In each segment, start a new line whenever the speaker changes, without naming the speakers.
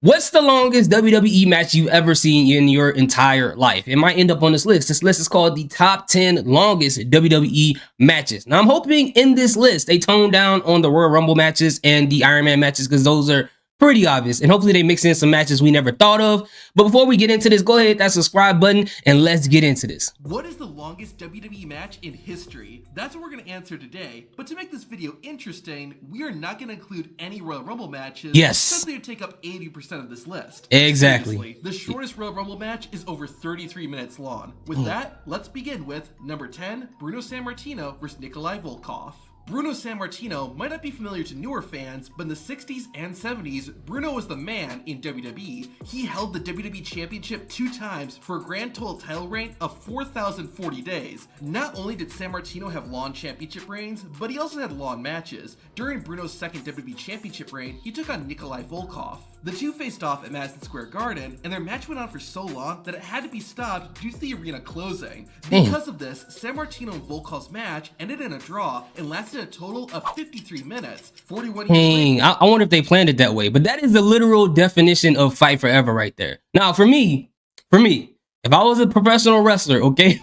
What's the longest WWE match you've ever seen in your entire life? It might end up on this list. This list is called the top 10 longest WWE matches. Now, I'm hoping in this list, they tone down on the Royal Rumble matches and the Iron Man matches because those are pretty obvious. And hopefully they mix in some matches we never thought of. But before we get into this, go ahead, hit that subscribe button and let's get into this.
What is the longest WWE match in history? That's what we're going to answer today. But to make this video interesting, we are not going to include any Royal Rumble matches.
Yes.
Since they would take up 80% of this list.
Exactly.
Seriously, the shortest Royal Rumble match is over 33 minutes long. With that, let's begin with number 10, Bruno Sammartino versus Nikolai Volkov. Bruno Sammartino might not be familiar to newer fans, but in the 60s and 70s, Bruno was the man in WWE. He held the WWE Championship 2 times for a grand total title reign of 4,040 days. Not only did Sammartino have long championship reigns, but he also had long matches. During Bruno's second WWE Championship reign, he took on Nikolai Volkov. The two faced off at Madison Square Garden, and their match went on for so long that it had to be stopped due to the arena closing. Because of this, Sammartino and Volkov's match ended in a draw and lasted a total of 53 minutes. 41 years later.
I wonder if they planned it that way, but that is the literal definition of fight forever right there. Now, for me, if I was a professional wrestler, okay,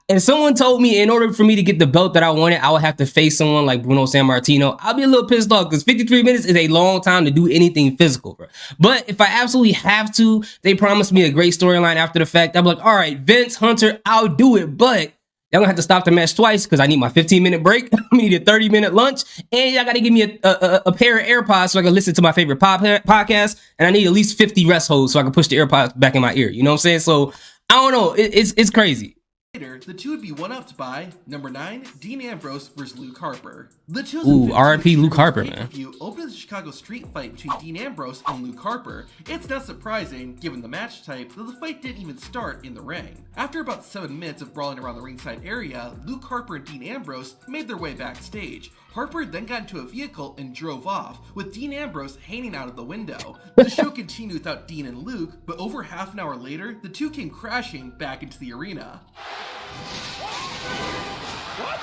and someone told me in order for me to get the belt that I wanted, I would have to face someone like Bruno Sammartino, I'll be a little pissed off because 53 minutes is a long time to do anything physical, bro. But if I absolutely have to, they promised me a great storyline after the fact. I'm like, all right, Vince, Hunter, I'll do it, but y'all gonna have to stop the match twice because I need my 15-minute break. I need a 30-minute lunch, and y'all gotta give me a pair of AirPods so I can listen to my favorite podcast, and I need at least 50 rest holds so I can push the AirPods back in my ear. You know what I'm saying? So I don't know. It's crazy.
Later, the two would be one-upped by number 9, Dean Ambrose versus Luke Harper. The 2015
R.I.P. Luke Harper, man.
Opened the Chicago street fight between Dean Ambrose and Luke Harper. It's not surprising, given the match type, that the fight didn't even start in the ring. After about 7 minutes of brawling around the ringside area, Luke Harper and Dean Ambrose made their way backstage. Harper then got into a vehicle and drove off, with Dean Ambrose hanging out of the window. The show continued without Dean and Luke, but over half an hour later, the two came crashing back into the arena.
What?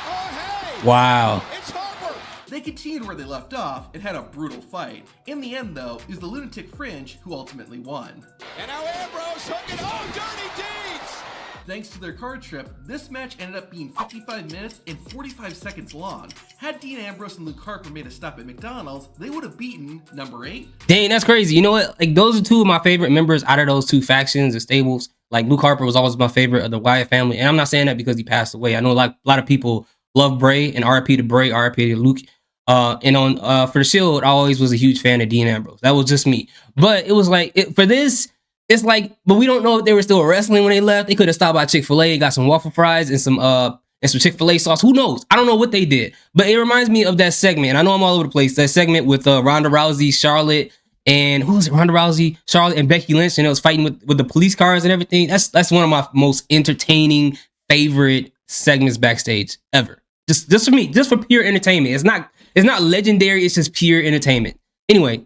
Oh, hey!
Wow.
It's Harper!
They continued where they left off and had a brutal fight. In the end, though, it was the Lunatic Fringe who ultimately won.
And now Ambrose hooking, oh, dirty deeds!
Thanks to their car trip, this match ended up being 55 minutes and 45 seconds long. Had Dean Ambrose and Luke Harper made a stop at McDonald's, they would have beaten number 8.
Dang, that's crazy. You know what? Like, those are two of my favorite members out of those two factions and stables. Like, Luke Harper was always my favorite of the Wyatt family, and I'm not saying that because he passed away. I know a lot of people love Bray, and RIP to Bray, RIP to Luke. And on for the Shield, I always was a huge fan of Dean Ambrose. That was just me. But it was like for this. It's like, but we don't know if they were still wrestling when they left. They could have stopped by Chick-fil-A, got some waffle fries and some Chick-fil-A sauce. Who knows? I don't know what they did. But it reminds me of that segment. And I know I'm all over the place. That segment with Ronda Rousey, Charlotte, and who was it? Ronda Rousey, Charlotte, and Becky Lynch. And it was fighting with the police cars and everything. That's one of my most entertaining favorite segments backstage ever. Just for me, just for pure entertainment. It's not legendary. It's just pure entertainment. Anyway,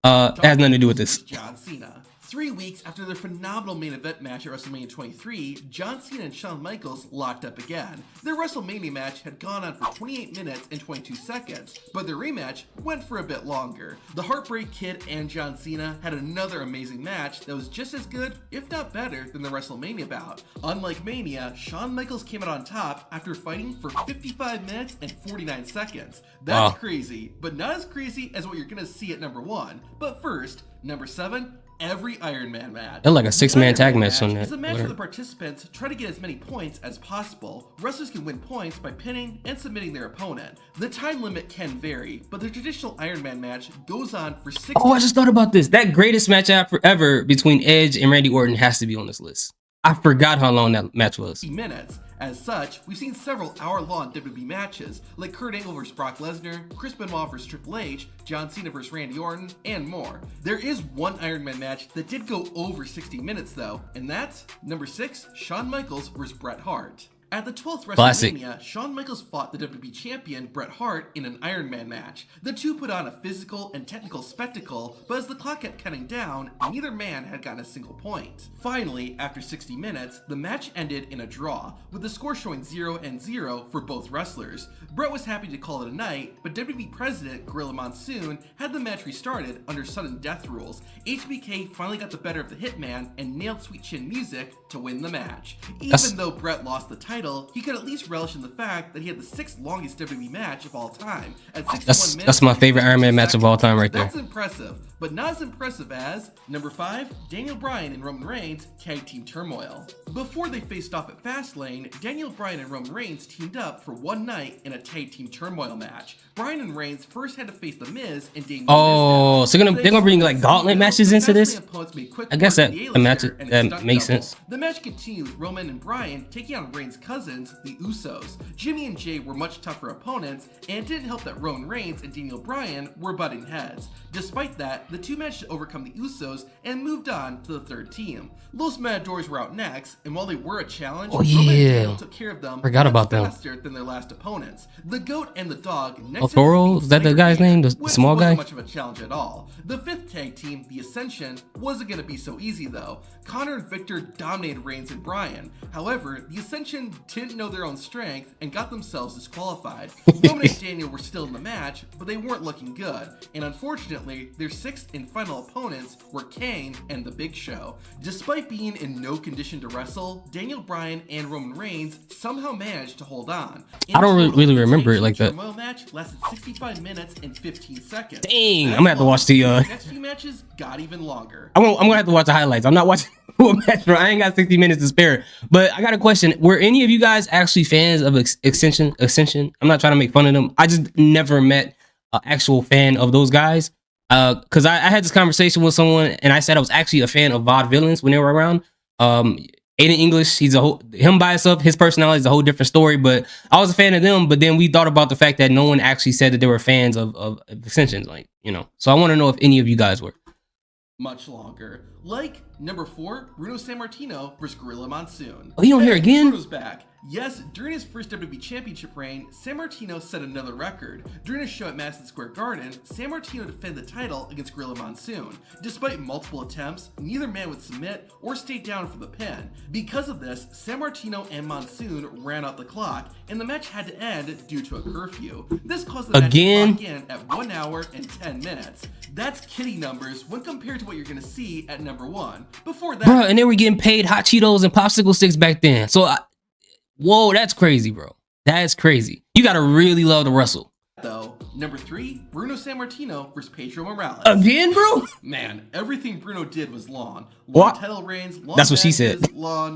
it has nothing to do with this.
John Cena. 3 weeks after their phenomenal main event match at WrestleMania 23, John Cena and Shawn Michaels locked up again. Their WrestleMania match had gone on for 28 minutes and 22 seconds, but their rematch went for a bit longer. The Heartbreak Kid and John Cena had another amazing match that was just as good, if not better, than the WrestleMania bout. Unlike Mania, Shawn Michaels came out on top after fighting for 55 minutes and 49 seconds. That's crazy, but not as crazy as what you're gonna see at number 1. But first, number 7, every Iron Man match.
They're like a 6-man tag match on that.
It's a match where the participants try to get as many points as possible. Wrestlers can win points by pinning and submitting their opponent. The time limit can vary, but the traditional Iron Man match goes on for 6.
Oh, I just thought about this. That greatest match ever between Edge and Randy Orton has to be on this list. I forgot how long that match was.
Minutes. As such, we've seen several hour-long WWE matches, like Kurt Angle vs. Brock Lesnar, Chris Benoit vs. Triple H, John Cena vs. Randy Orton, and more. There is one Iron Man match that did go over 60 minutes though, and that's number 6, Shawn Michaels vs. Bret Hart. At the 12th
Classic.
WrestleMania, Shawn Michaels fought the WWE Champion Bret Hart in an Iron Man match. The two put on a physical and technical spectacle, but as the clock kept counting down, neither man had gotten a single point. Finally, after 60 minutes, the match ended in a draw, with the score showing 0-0 for both wrestlers. Bret was happy to call it a night, but WWE President Gorilla Monsoon had the match restarted under sudden death rules. HBK finally got the better of the Hitman and nailed Sweet Chin Music to win the match. Even though Bret lost the title, he could at least relish in the fact that he had the 6th longest WWE match of all time at 61 minutes.
That's my favorite Iron Man match of all time right there.
That's impressive, but not as impressive as number 5, Daniel Bryan and Roman Reigns Tag Team Turmoil. Before they faced off at Fastlane, Daniel Bryan and Roman Reigns teamed up for one night in a Tag Team Turmoil match. Bryan and Reigns first had to face The Miz and Daniel.
Oh, so they're gonna bring like gauntlet matches into this? I guess that makes sense.
The match continued with Roman and Bryan taking on Reigns' cousins, the Usos. Jimmy and Jay were much tougher opponents, and it didn't help that Roman Reigns and Daniel Bryan were butting heads. Despite that, the two managed to overcome the Usos and moved on to the third team. Los Matadors were out next, and while they were a challenge, Roman and Daniel took care of them faster than their last opponents. The Goat and the Dog next
Toro, is that the guy's name? The small guy?
Wasn't much of a challenge at all. The 5th tag team, the Ascension, wasn't going to be so easy though. Connor and Victor dominated Reigns and Bryan. However, the Ascension didn't know their own strength and got themselves disqualified. Roman and Daniel were still in the match, but they weren't looking good. And unfortunately, their 6th and final opponents were Kane and The Big Show. Despite being in no condition to wrestle, Daniel Bryan and Roman Reigns somehow managed to hold on.
I don't really remember it like that.
The match lasted 65 minutes and 15 seconds.
Dang, I'm gonna have to watch the
next few matches got even longer.
I'm gonna have to watch the highlights. I'm not watching a match, bro. I ain't got 60 minutes to spare. But I got a question. Were any of you guys actually fans of Ascension? I'm not trying to make fun of them. I just never met an actual fan of those guys. Because I had this conversation with someone and I said I was actually a fan of Vaudevillains when they were around. Aiden English, him by himself, his personality is a whole different story, but I was a fan of them. But then we thought about the fact that no one actually said that they were fans of Ascensions, like, you know. So I want to know if any of you guys were.
Much longer. Like number 4, Bruno Sammartino versus Gorilla Monsoon.
Oh, he on here again?
Bruno's back. Yes, during his first WWE Championship reign, Sammartino set another record. During a show at Madison Square Garden, Sammartino defended the title against Gorilla Monsoon. Despite multiple attempts, neither man would submit or stay down for the pin. Because of this, Sammartino and Monsoon ran out the clock, and the match had to end due to a curfew. This caused the match to clock in at 1 hour and 10 minutes. That's kitty numbers when compared to what you're gonna see at number 1. Before that,
bro, and they were getting paid hot Cheetos and popsicle sticks back then. So whoa, that's crazy, bro. That's crazy. You gotta really love to wrestle.
Though, number 3, Bruno Sammartino versus Pedro Morales.
Again, bro?
Man, everything Bruno did was long.
What?
Title reigns, long
That's what she
matches,
said.
Well,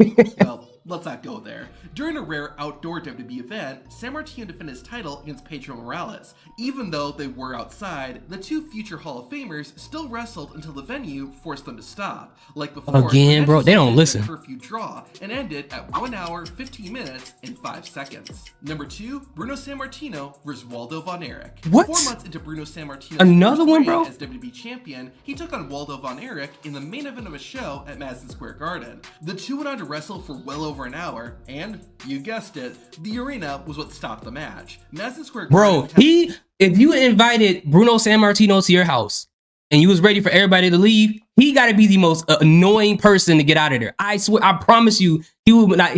let's not go there. During a rare outdoor WWE event, Sammartino defended his title against Pedro Morales. Even though they were outside, the two future Hall of Famers still wrestled until the venue forced them to stop. Like before,
again, bro, they don't listen.
Curfew draw and ended at 1 hour, 15 minutes, and 5 seconds. Number 2, Bruno Sammartino versus Waldo Von Erich.
What?
4 months into Bruno Sammartino's
another one, bro?
As WWE champion, he took on Waldo Von Erich in the main event of a show at Madison Square Garden. The two went on to wrestle for well over an hour, and you guessed it, the arena was what stopped the match. Madison Square Garden.
Bro, if you invited Bruno Sammartino to your house and you was ready for everybody to leave, he got to be the most annoying person to get out of there. I swear, I promise you, he would not.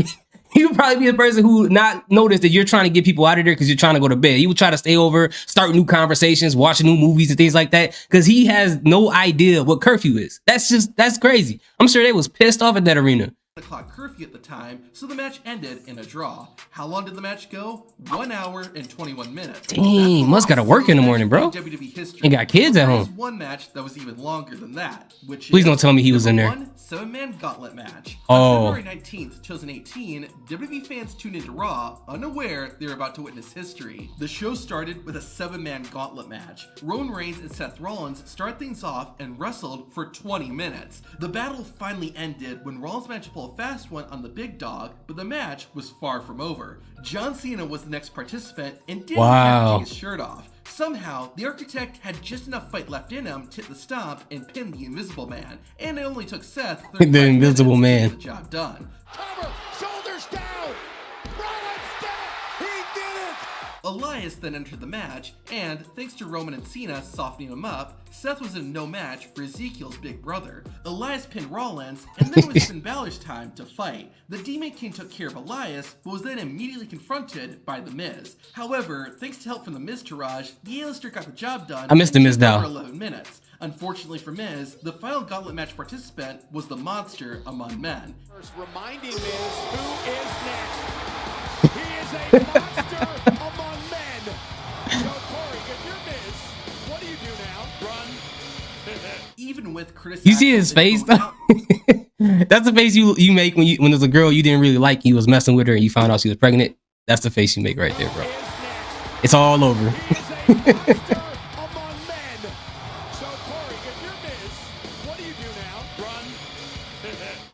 He would probably be the person who would not notice that you're trying to get people out of there because you're trying to go to bed. He would try to stay over, start new conversations, watch new movies and things like that because he has no idea what curfew is. That's crazy. I'm sure they was pissed off at that arena.
The clock curfew at the time, so the match ended in a draw. How long did the match go? 1 hour and 21 minutes.
Dang, must gotta work in the morning, bro.
WWE history.
And got kids at home.
One match that was even longer than that, which
please don't tell me he was in there.
7-man Gauntlet match.
Oh.
On February 19th, 2018, WWE fans tuned into Raw, unaware they were about to witness history. The show started with a 7-man Gauntlet match. Roman Reigns and Seth Rollins started things off and wrestled for 20 minutes. The battle finally ended when Rollins managed to pull a fast one on the big dog, but the match was far from over. John Cena was the next participant and didn't have to take his shirt off. Somehow, the Architect had just enough fight left in him to hit the stomp and pin the Invisible Man, and it only took Seth 35
the Invisible Man
to get the job done.
Cover, shoulders down.
Elias then entered the match, and thanks to Roman and Cena softening him up, Seth was in no match for Ezekiel's big brother. Elias pinned Rollins, and then it was Finn Balor's time to fight. The Demon King took care of Elias, but was then immediately confronted by The Miz. However, thanks to help from The Miz Taraj, the A-lister got the job done.
I missed The Miz now.
For 11 minutes. Unfortunately for Miz, the final Gauntlet match participant was the Monster among men.
Reminding Miz who is next. He is a monster among men. So Corey, if you're Miz, what do you do now? Run.
Even with criticism,
You see his face? That's the face you make when there's a girl you didn't really like, you was messing with her and you found out she was pregnant. That's the face you make right there, bro. It's all over.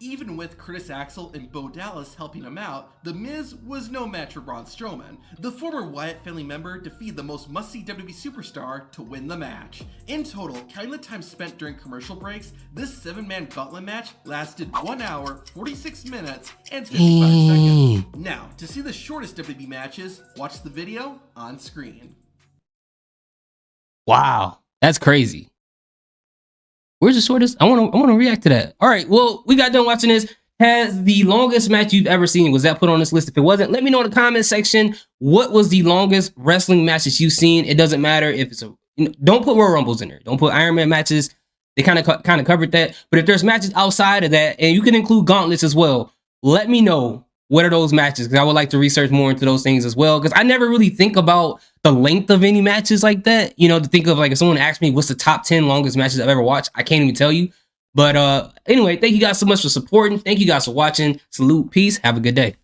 Even with Curtis Axel and Bo Dallas helping him out, The Miz was no match for Braun Strowman. The former Wyatt family member defeated the most must-see WWE superstar to win the match. In total, counting the time spent during commercial breaks, this 7-man gauntlet match lasted 1 hour, 46 minutes, and 55 seconds. Now, to see the shortest WWE matches, watch the video on screen.
Wow, that's crazy. Where's the shortest? I want to react to that. All right, well, we got done watching this. Has the longest match you've ever seen, was that put on this list? If it wasn't, let me know in the comment section. What was the longest wrestling match that you've seen? It doesn't matter if it's don't put Royal Rumbles in there. Don't put Iron Man matches. They kind of covered that. But if there's matches outside of that, and you can include gauntlets as well, let me know what are those matches, because I would like to research more into those things as well, because I never really think about the length of any matches like that. You know, to think of, like, if someone asked me what's the top 10 longest matches I've ever watched, I can't even tell you. But anyway, thank you guys so much for supporting. Thank you guys for watching. Salute, peace, have a good day.